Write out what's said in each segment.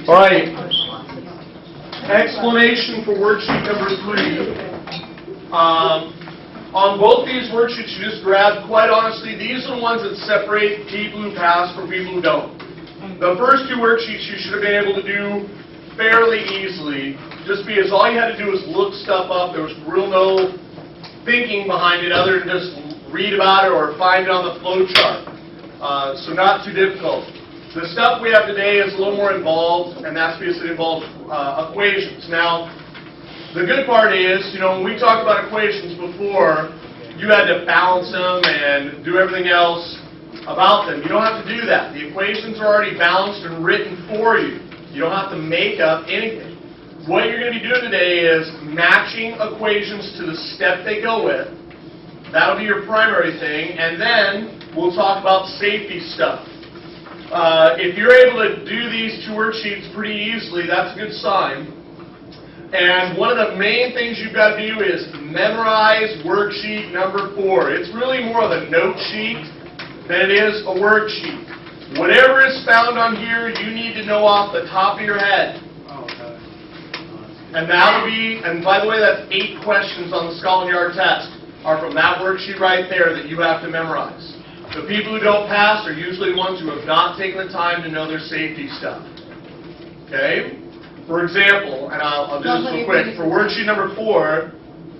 All right. Explanation for worksheet number 3. On both these worksheets you just grabbed, quite honestly, these are the ones that separate people who pass from people who don't. The first two worksheets you should have been able to do fairly easily, just because all you had to do was look stuff up. There was real no thinking behind it other than just read about it or find it on the flow chart. So not too difficult. The stuff we have today is a little more involved, and that's because it involves equations. Now, the good part is, when we talked about equations before, you had to balance them and do everything else about them. You don't have to do that. The equations are already balanced and written for you. You don't have to make up anything. What you're going to be doing today is matching equations to the step they go with. That'll be your primary thing, and then we'll talk about safety stuff. If you're able to do these two worksheets pretty easily, that's a good sign. And one of the main things you've got to do is memorize worksheet number 4. It's really more of a note sheet than it is a worksheet. Whatever is found on here, you need to know off the top of your head. And that'll be, and by the way, that's 8 questions on the Scotland Yard test are from that worksheet right there that you have to memorize. The people who don't pass are usually the ones who have not taken the time to know their safety stuff. Okay? For example, and I'll do this real quick, for worksheet number 4,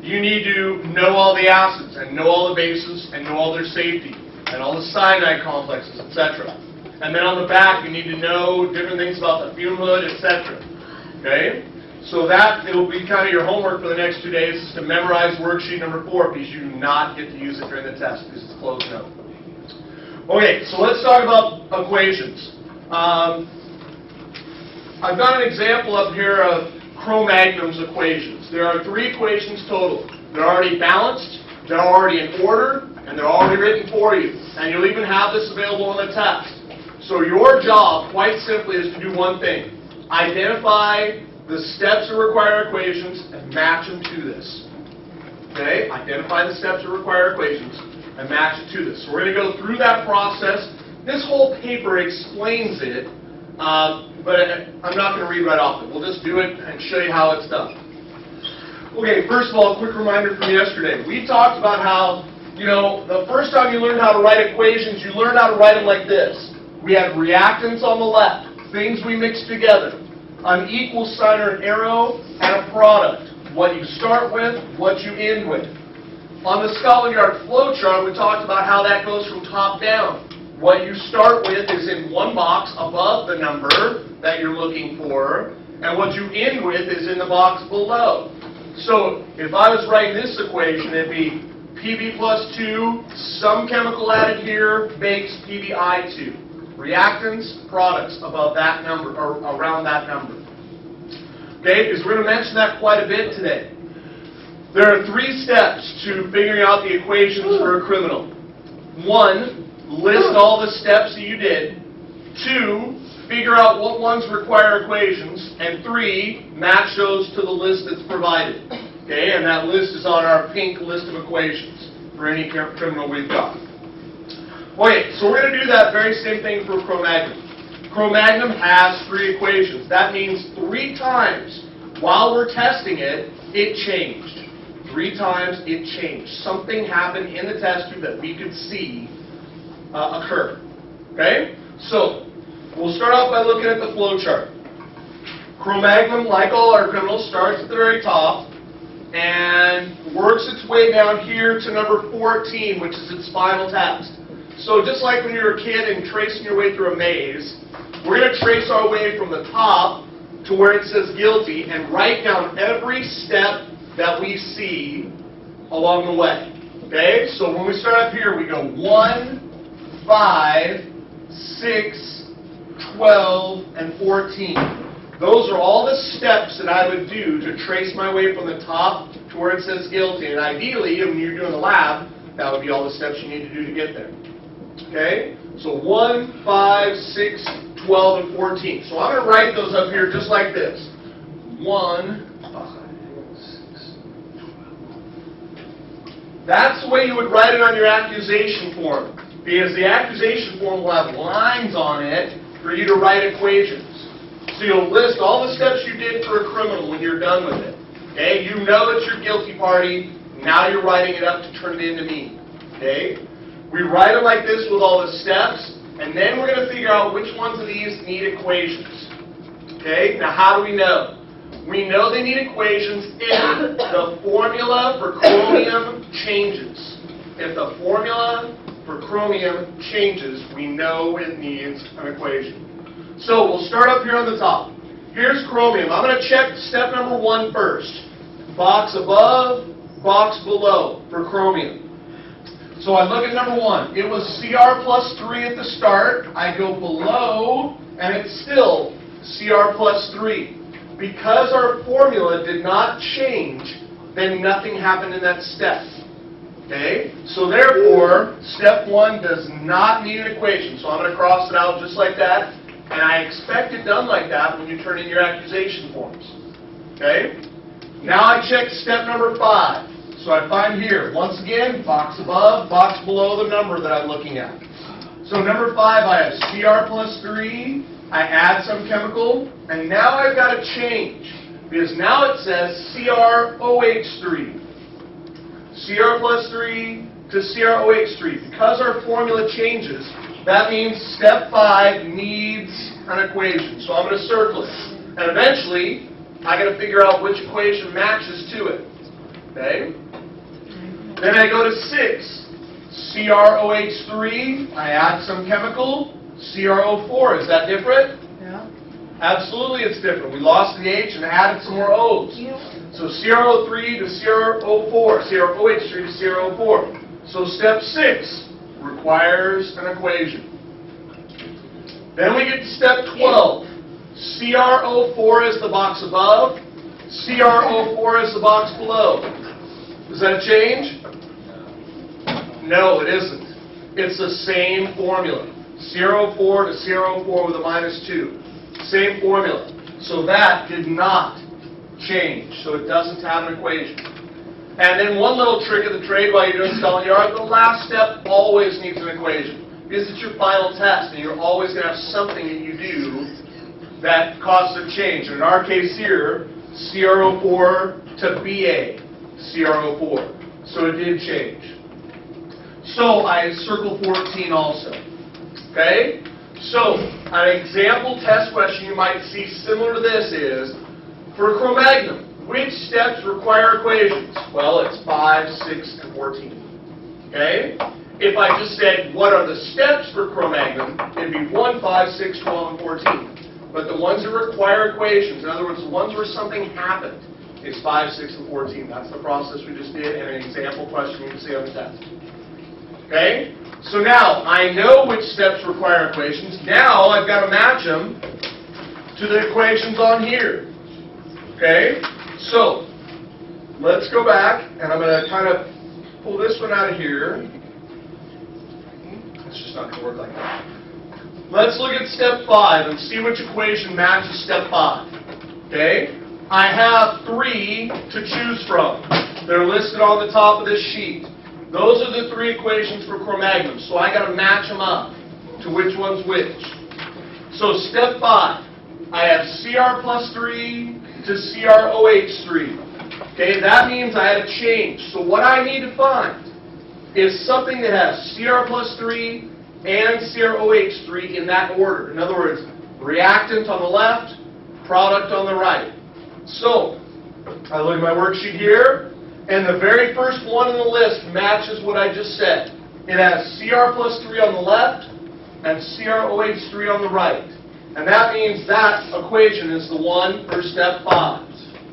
you need to know all the acids, and know all the bases, and know all their safety, and all the cyanide complexes, etc. And then on the back, you need to know different things about the fume hood, etc. Okay? So that will be kind of your homework for the next 2 days, is to memorize worksheet number 4, because you do not get to use it during the test, because it's closed note. Okay, so let's talk about equations. I've got an example up here of Cro-Magnum's equations. There are 3 equations total. They're already balanced, they're already in order, and they're already written for you. And you'll even have this available on the test. So your job, quite simply, is to do one thing. Identify the steps that require equations and match them to this. Okay? Identify the steps that require equations and match it to this. So we're going to go through that process. This whole paper explains it, but I'm not going to read right off it. We'll just do it and show you how it's done. Okay, first of all, a quick reminder from yesterday. We talked about how, the first time you learned how to write equations, you learned how to write them like this. We had reactants on the left, things we mix together, an equal sign or an arrow, and a product. What you start with, what you end with. On the Scotland Yard flowchart, we talked about how that goes from top down. What you start with is in one box above the number that you're looking for, and what you end with is in the box below. So if I was writing this equation, it'd be Pb plus 2, some chemical added here, makes Pbi2. Reactants, products above that number, or around that number. Okay, because we're going to mention that quite a bit today. There are 3 steps to figuring out the equations for a criminal. 1, list all the steps that you did. 2, figure out what ones require equations. And 3, match those to the list that's provided. Okay, and that list is on our pink list of equations for any criminal we've got. Okay, so we're going to do that very same thing for Cro-Magnum. Cro-Magnum has 3 equations. That means 3 times while we're testing it, it changed. 3 times it changed. Something happened in the test tube that we could see occur. Okay? So, we'll start off by looking at the flow chart. Cro-Magnum, like all our criminals, starts at the very top and works its way down here to number 14, which is its final test. So just like when you were a kid and tracing your way through a maze, we're going to trace our way from the top to where it says guilty and write down every step that we see along the way. Okay? So when we start up here, we go 1, 5, 6, 12, and 14. Those are all the steps that I would do to trace my way from the top to where it says guilty. And ideally, when you're doing the lab, that would be all the steps you need to do to get there. Okay? So 1, 5, 6, 12, and 14. So I'm going to write those up here just like this. 1, 5, 6, 12. That's the way you would write it on your accusation form. Because the accusation form will have lines on it for you to write equations. So you'll list all the steps you did for a criminal when you're done with it. Okay? You know it's your guilty party. Now you're writing it up to turn it into me. Okay? We write it like this with all the steps, and then we're going to figure out which ones of these need equations. Okay? Now how do we know? We know they need equations if the formula for chromium changes. If the formula for chromium changes, we know it needs an equation. So we'll start up here on the top. Here's chromium. I'm going to check step number 1 first. Box above, box below for chromium. So I look at number 1. It was Cr plus 3 at the start. I go below, and it's still Cr plus 3. Because our formula did not change, then nothing happened in that step. Okay? So therefore, step 1 does not need an equation. So I'm going to cross it out just like that. And I expect it done like that when you turn in your accusation forms. Okay? Now I check step number 5. So I find here, once again, box above, box below the number that I'm looking at. So number 5, I have Cr plus 3. I add some chemical. And now I've got to change. Because now it says CrOH3. Cr plus 3 to CrOH3. Because our formula changes, that means step 5 needs an equation. So I'm going to circle it. And eventually, I got to figure out which equation matches to it. Okay? Then I go to 6. CrOH3, I add some chemical. CrO4, is that different? Yeah. Absolutely it's different. We lost the H and added some more O's. So CrO3 to CrO4, CrOH3 to CrO4. So step 6 requires an equation. Then we get to step 12. CrO4 is the box above. CrO4 is the box below. Does that change? No, it isn't. It's the same formula. CrO4 to CrO4 with a -2. Same formula. So that did not change. So it doesn't have an equation. And then one little trick of the trade while you're doing Scotland Yard, the last step always needs an equation. Because it's your final test, and you're always going to have something that you do that causes a change. And in our case here, CrO4 to Ba, CrO4. So it did change. So I circle 14 also. Okay? So an example test question you might see similar to this is, for Cro-Magnon, which steps require equations? Well, it's 5, 6, and 14. Okay? If I just said, what are the steps for Cro-Magnon, it'd be 1, 5, 6, 12, and 14. But the ones that require equations, in other words, the ones where something happened, is 5, 6, and 14. That's the process we just did, and an example question you can see on the test. Okay? So now, I know which steps require equations. Now, I've got to match them to the equations on here. Okay? So, let's go back, and I'm going to kind of pull this one out of here. It's just not going to work like that. Let's look at step 5 and see which equation matches step 5. Okay? I have 3 to choose from. They're listed on the top of this sheet. Those are the 3 equations for Cro-Magnon. So I got to match them up to which one's which. So step 5, I have Cr plus 3 to CrOH3. Okay, that means I had to change. So what I need to find is something that has Cr plus 3 and CrOH3 in that order. In other words, reactant on the left, product on the right. So I look at my worksheet here, and the very first one in the list matches what I just said. It has Cr plus 3 on the left and CrOH3 on the right. And that means that equation is the one for step 5.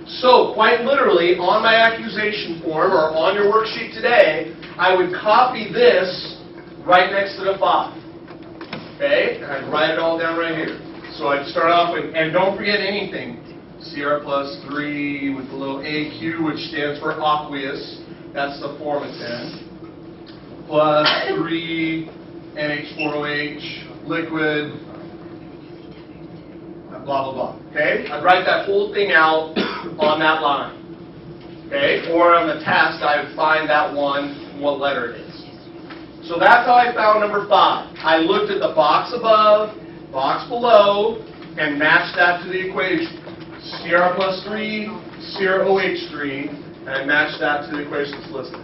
So, quite literally, on my accusation form, or on your worksheet today, I would copy this right next to the 5. Okay? And I'd write it all down right here. So I'd start off with, and don't forget anything, Cr plus 3 with the little AQ, which stands for aqueous. That's the form it's in. Plus 3 NH4OH, liquid, blah, blah, blah. Okay? I'd write that whole thing out on that line. Okay? Or on the test, I would find that one, what letter it is. So that's how I found number 5. I looked at the box above, box below, and match that to the equation. Cr plus 3, CrOH3, and I match that to the equation that's listed.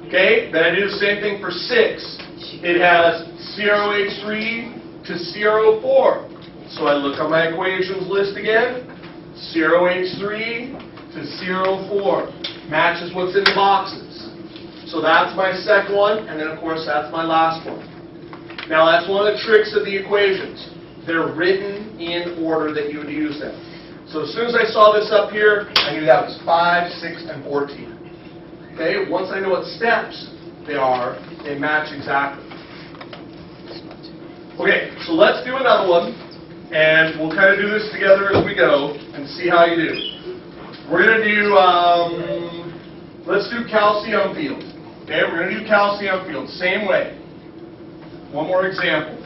Okay, then I do the same thing for 6. It has CrOH3 to CrO4. So I look on my equations list again. CrOH3 to CrO4. Matches what's in the boxes. So that's my second one, and then of course that's my last one. Now that's one of the tricks of the equations. They're written in order that you would use them. So as soon as I saw this up here, I knew that was 5, 6, and 14. Okay, once I know what steps they are, they match exactly. Okay, so let's do another one, and we'll kind of do this together as we go and see how you do. We're going to do, let's do calcium field. Okay, we're going to do calcium field, same way. One more example.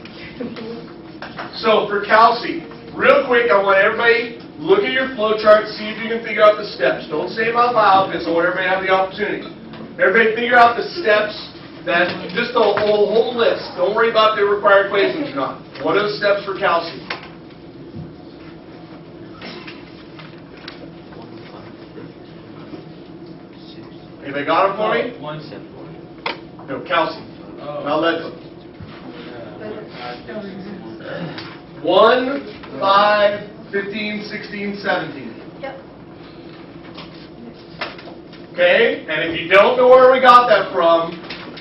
So for calcium, real quick, I want everybody look at your flow chart, see if you can figure out the steps. Don't say them out loud because I want everybody to have the opportunity. Everybody figure out the steps, that just the whole list. Don't worry about the required equations or not. What are the steps for calcium? Anybody got them for me? 1 step. No, calcium. Now let's. 1, 5, 15, 16, 17. Yep. Okay? And if you don't know where we got that from,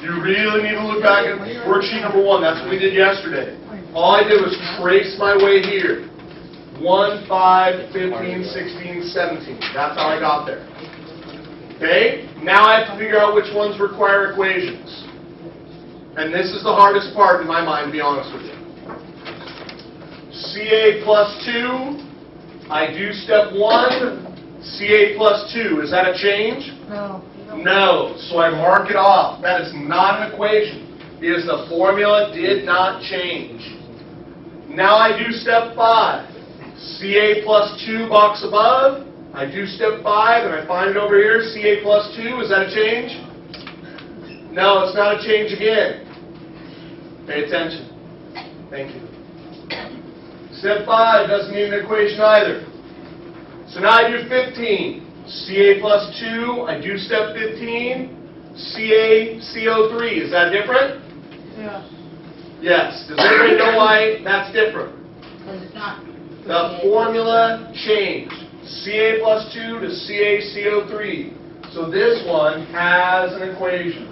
you really need to look back at worksheet number 1. That's what we did yesterday. All I did was trace my way here. 1, 5, 15, 16, 17. That's how I got there. Okay? Now I have to figure out which ones require equations. And this is the hardest part in my mind, to be honest with you. Ca plus 2, I do step 1, Ca plus 2. Is that a change? No. No. So I mark it off. That is not an equation because the formula did not change. Now I do step 5. Ca plus 2 box above. I do step 5 and I find it over here. Ca plus 2. Is that a change? No, it's not a change again. Pay attention. Thank you. Step 5 doesn't need an equation either. So now I do 15. Ca plus 2, I do step 15. CO3. Is that different? Yeah. Yes. Does everybody know why that's different? Because it's not. The formula changed. Ca plus 2 to CaCO3. So this one has an equation.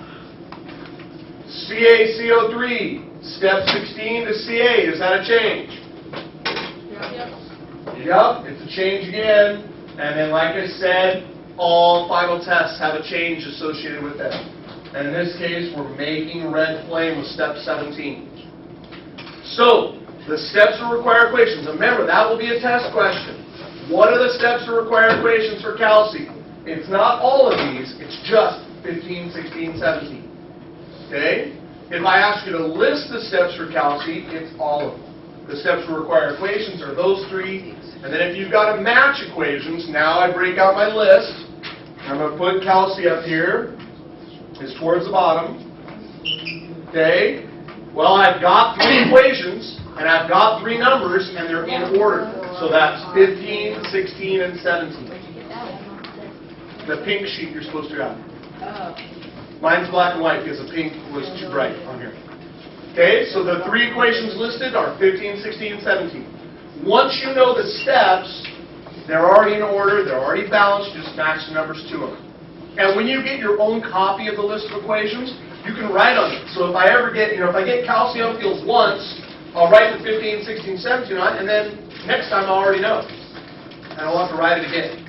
CaCO3, step 16 to Ca. Is that a change? Yep, it's a change again. And then, like I said, all final tests have a change associated with them. And in this case, we're making red flame with step 17. So, the steps to require equations. Remember, that will be a test question. What are the steps to require equations for calcium? It's not all of these, it's just 15, 16, 17. Okay? If I ask you to list the steps for calcium, it's all of them. The steps to require equations are those 3. And then if you've got to match equations, now I break out my list. I'm going to put calcium up here. It's towards the bottom. Okay? Well, I've got 3 equations, and I've got 3 numbers, and they're in order. So that's 15, 16, and 17. The pink sheet you're supposed to have. Mine's black and white because the pink was too bright on here. Okay, so the 3 equations listed are 15, 16, and 17. Once you know the steps, they're already in order, they're already balanced, just match the numbers to them. And when you get your own copy of the list of equations, you can write on it. So if I ever get, if I get calcium fields once, I'll write the 15, 16, 17 on it, and then next time I'll already know. And I'll have to write it again.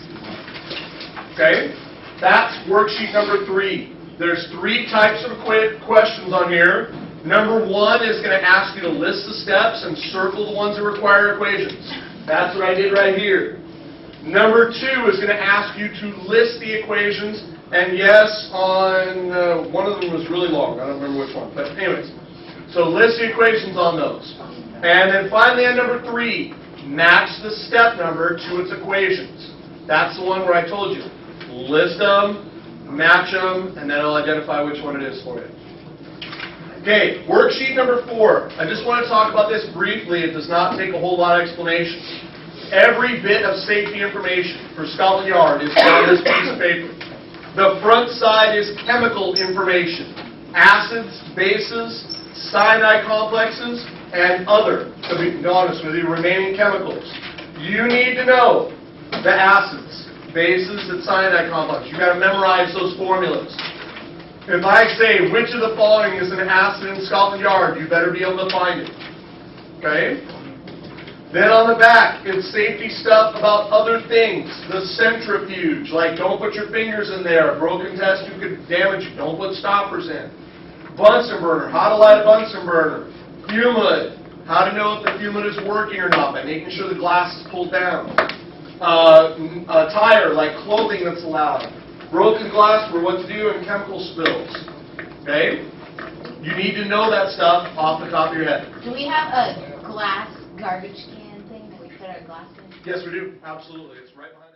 Okay? That's worksheet number 3. There's 3 types of questions on here. Number 1 is going to ask you to list the steps and circle the ones that require equations. That's what I did right here. Number 2 is going to ask you to list the equations. And yes, on one of them was really long. I don't remember which one. But anyways, so list the equations on those. And then finally on number 3, match the step number to its equations. That's the one where I told you. List them, match them, and then I'll identify which one it is for you. Okay, worksheet number 4. I just want to talk about this briefly. It does not take a whole lot of explanation. Every bit of safety information for Scotland Yard is on this piece of paper. The front side is chemical information. Acids, bases, cyanide complexes, and other, to be honest with you, remaining chemicals. You need to know the acids, bases, and cyanide complexes. You've got to memorize those formulas. If I say, which of the following is an acid in Scotland Yard, you better be able to find it. Okay? Then on the back, it's safety stuff about other things. The centrifuge, like don't put your fingers in there. A broken test, you could damage you. Don't put stoppers in. Bunsen burner, how to light a Bunsen burner. Fume hood, how to know if the fume hood is working or not by making sure the glass is pulled down. A tire, like clothing that's allowed. Broken glass for what to do in chemical spills. Okay? You need to know that stuff off the top of your head. Do we have a glass garbage can thing that we put our glass in? Yes, we do. Absolutely. It's right behind.